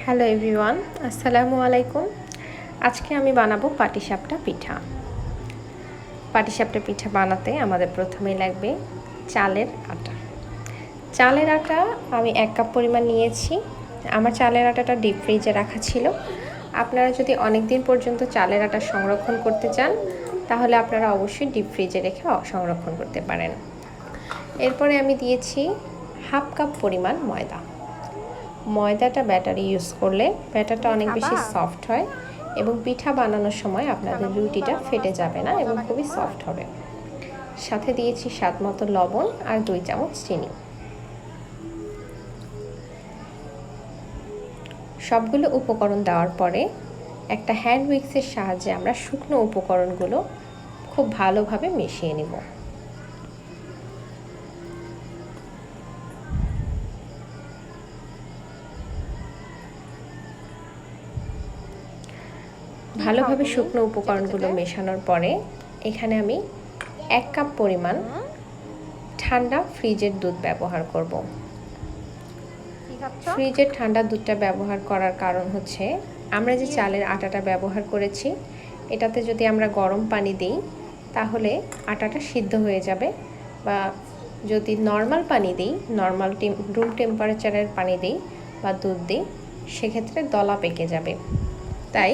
Hello everyone, আসসালামু আলাইকুম। আজকে আমি বানাবো পাটিসাপটা পিঠা। পাটিসাপটা পিঠা বানাতে আমাদের প্রথমেই লাগবে চালের আটা। চালের আটা আমি 1 কাপ পরিমাণ নিয়েছি। আমার চালের আটাটা ডিপ ফ্রিজে রাখা ছিল। আপনারা যদি অনেক দিন পর্যন্ত চালের আটা সংরক্ষণ করতে চান তাহলে আপনারা অবশ্যই ডিপ ফ্রিজে রেখে সংরক্ষণ করতে পারেন। এরপরে আমি দিয়েছি 1/2 কাপ পরিমাণ ময়দা। ময়দাটা ব্যাটারে ইউজ করলে ব্যাটারটা অনেক বেশি সফট হয় এবং পিঠা বানানোর সময় আপনাদের রুটিটা ফেটে যাবে না এবং খুবই সফট হবে। সাথে দিয়েছি স্বাদ মতো লবণ আর 2 চামচ চিনি। সবগুলো উপকরণ দেওয়ার পরে একটা হ্যান্ড উইক্সের সাহায্যে আমরা শুকনো উপকরণগুলো খুব ভালোভাবে মিশিয়ে নেব। ভালোভাবে শুকনো উপকরণগুলো মেশানোর পরে এখানে আমি 1 কাপ পরিমাণ ঠান্ডা ফ্রিজের দুধ ব্যবহার করব। ফ্রিজের ঠান্ডা দুধটা ব্যবহার করার কারণ হচ্ছে আমরা যে চালের আটাটা ব্যবহার করেছি এটাতে যদি আমরা গরম পানি দিই তাহলে আটাটা সিদ্ধ হয়ে যাবে, বা যদি নর্মাল পানি দিই, নর্মাল রুম টেম্পারেচারের পানি দিই বা দুধ দিই সেক্ষেত্রে দলা পেকে যাবে। তাই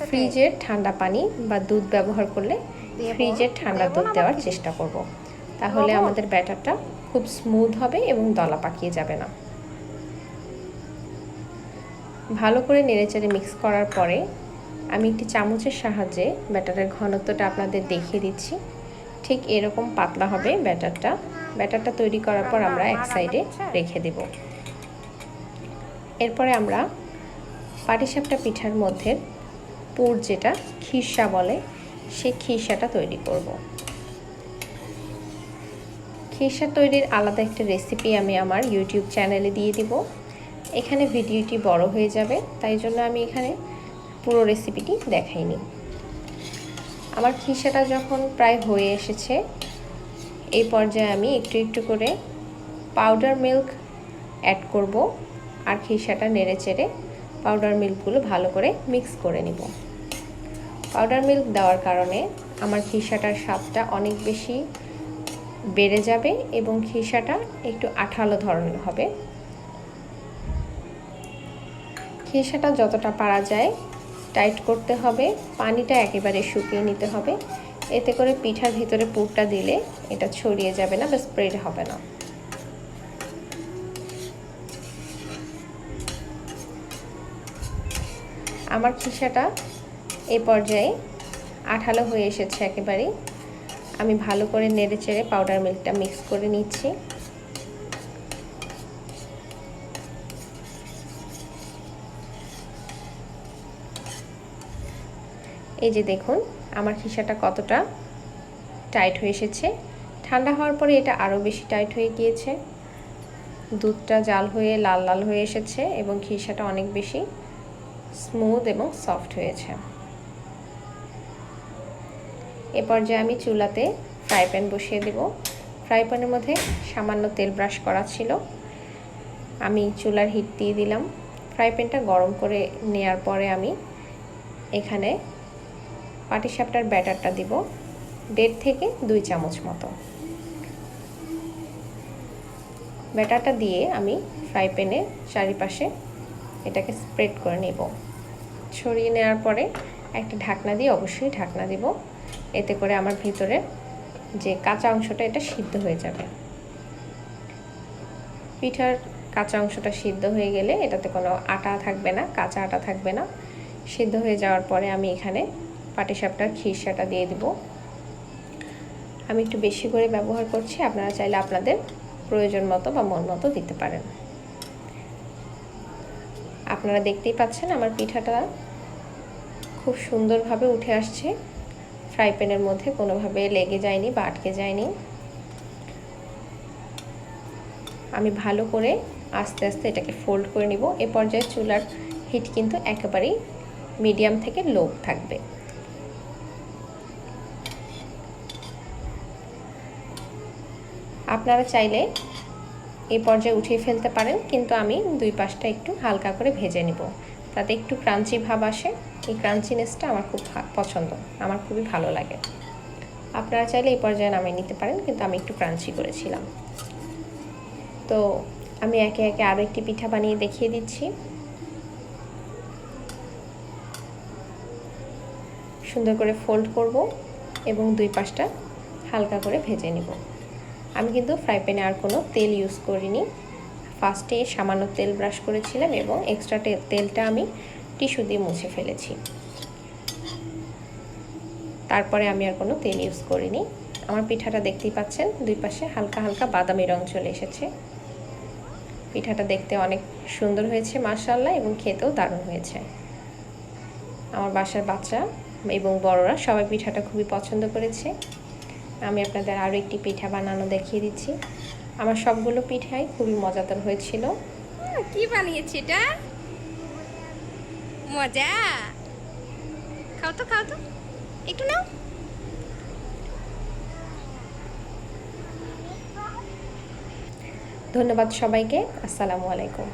ফ্রিজের ঠান্ডা পানি বা দুধ ব্যবহার করলে ফ্রিজের ঠান্ডা দুধ দেওয়ার চেষ্টা করব, তাহলে আমাদের ব্যাটারটা খুব স্মুথ হবে এবং দলা পাকিয়ে যাবে না। ভালো করে নেড়েচেড়ে মিক্স করার পরে আমি একটি চামচের সাহায্যে ব্যাটারের ঘনত্বটা আপনাদের দেখিয়ে দিচ্ছি। ঠিক এরকম পাতলা হবে ব্যাটারটা। ব্যাটারটা তৈরি করার পর আমরা এক সাইডে রেখে দেব। এরপরে আমরা পাটিসাপটা পিঠার মধ্যে পুর, যেটা খিরসা বলে, সেই খিরসাটা তৈরি করব। খিরসা তৈরির আলাদা একটা রেসিপি আমি আমার ইউটিউব চ্যানেলে দিয়ে দিব। এখানে ভিডিওটি বড় হয়ে যাবে, তাই জন্য আমি এখানে পুরো রেসিপিটি দেখাইনি। আমার খিরসাটা যখন প্রায় হয়ে এসেছে এই পর্যায়ে আমি একটু একটু করে পাউডার মিল্ক অ্যাড করব আর খিরসাটা নেড়েচেড়ে পাউডার মিল্কগুলো ভালো করে মিক্স করে নিব। পাউডার মিল্ক দেওয়ার কারণে আমার খিরসাটার স্বাদটা অনেক বেশি বেড়ে যাবে এবং খিরসাটা একটু আঠালো ধরনের হবে। খিরসাটা যতটা পারা যায় টাইট করতে হবে, পানিটা একেবারে শুকিয়ে নিতে হবে। এতে করে পিঠার ভিতরে পুরটা দিলে এটা ছড়িয়ে যাবে না বা স্প্রেড হবে না। আমার খিরসাটা এই পর্যায়ে আঠালো হয়ে এসেছে একেবারেই। আমি ভালো করে নেড়েচেড়ে পাউডার মিল্কটা মিক্স করে নিচ্ছি। এই যে দেখুন আমার খিরসাটা কতটা টাইট হয়ে এসেছে। ঠান্ডা হওয়ার পরে এটা আরও বেশি টাইট হয়ে গিয়েছে। দুধটা জাল হয়ে লাল লাল হয়ে এসেছে এবং খিরসাটা অনেক বেশি স্মুথ এবং সফট হয়েছে। এ পর্যায়ে আমি চুলাতে ফ্রাই প্যান বসিয়ে দেব। ফ্রাই প্যানের মধ্যে সামান্য তেল ব্রাশ করা ছিল। আমি চুলার হিট দিয়ে দিলাম। ফ্রাই প্যানটা গরম করে নেওয়ার পরে আমি এখানে পাটিসাপটার ব্যাটারটা দিব 1.5 থেকে 2 চামচ মতো। ব্যাটারটা দিয়ে আমি ফ্রাই প্যানের চারিপাশে এটাকে স্প্রেড করে নেব। ছড়িয়ে নেওয়ার পরে একটা ঢাকনা দিয়ে অবশ্যই ঢাকনা দেব, এতে করে আমার ভিতরে যে কাঁচা অংশটা এটা সিদ্ধ হয়ে যাবে। পিঠার কাঁচা অংশটা সিদ্ধ হয়ে গেলে এটাতে কোনো আটা থাকবে না, কাঁচা আটা থাকবে না। সিদ্ধ হয়ে যাওয়ার পরে আমি এখানে পাটিসাপটার খিরসাটা দিয়ে দেব। আমি একটু বেশি করে ব্যবহার করছি, আপনারা চাইলে আপনাদের প্রয়োজন মতো বা মন মতো দিতে পারেন। আপনারা দেখতেই পাচ্ছেন আমার পিঠাটা খুব সুন্দরভাবে উঠে আসছে। ফ্রাই প্যানের মধ্যে কোনোভাবে লেগে যায়নি বা আটকে যায়নি। আমি ভালো করে আস্তে আস্তে এটাকে ফোল্ড করে নিব। এ পর্যায়ে চুলার হিট কিন্তু একেবারেই মিডিয়াম থেকে লো থাকবে। আপনারা চাইলে এই পর্যায়ে উঠিয়ে ফেলতে পারেন, কিন্তু আমি দুই পাশটা একটু হালকা করে ভেজে নেব, তাতে একটু ক্রাঞ্চি ভাব আসে। এই ক্রাঞ্চিনেসটা আমার খুব পছন্দ, আমার খুবই ভালো লাগে। আপনারা চাইলে এই পর্যায়ে নামিয়ে নিতে পারেন, কিন্তু আমি একটু ক্রাঞ্চি করেছিলাম। তো আমি একে একে আরও একটি পিঠা বানিয়ে দেখিয়ে দিচ্ছি। সুন্দর করে ফোল্ড করব এবং দুই পাশটা হালকা করে ভেজে নেব। আমি কিন্তু ফ্রাই প্যানে আর কোনো তেল ইউজ করিনি। ফার্স্টে সামান্য তেল ব্রাশ করেছিলাম এবং এক্সট্রা তেলটা আমি টিস্যু দিয়ে মুছে ফেলেছি। তারপরে আমি আর কোনো তেল ইউজ করিনি। আমার পিঠাটা দেখতেই পাচ্ছেন, দুই পাশে হালকা হালকা বাদামি রং চলে এসেছে। পিঠাটা দেখতে অনেক সুন্দর হয়েছে মাশাআল্লাহ, এবং খেতেও দারুণ হয়েছে। আমার বাসার বাচ্চা এবং বড়রা সবাই পিঠাটা খুবই পছন্দ করেছে। আমি আপনাদের আরও একটি পিঠা বানানো দেখিয়ে দিচ্ছি। আমার সবগুলো পিঠাই খুবই মজাদার হয়েছিল। কি বানিয়েছি এটা? মজা। খাও তো খাও তো, একটু নাও। ধন্যবাদ সবাইকে। আসসালামু আলাইকুম।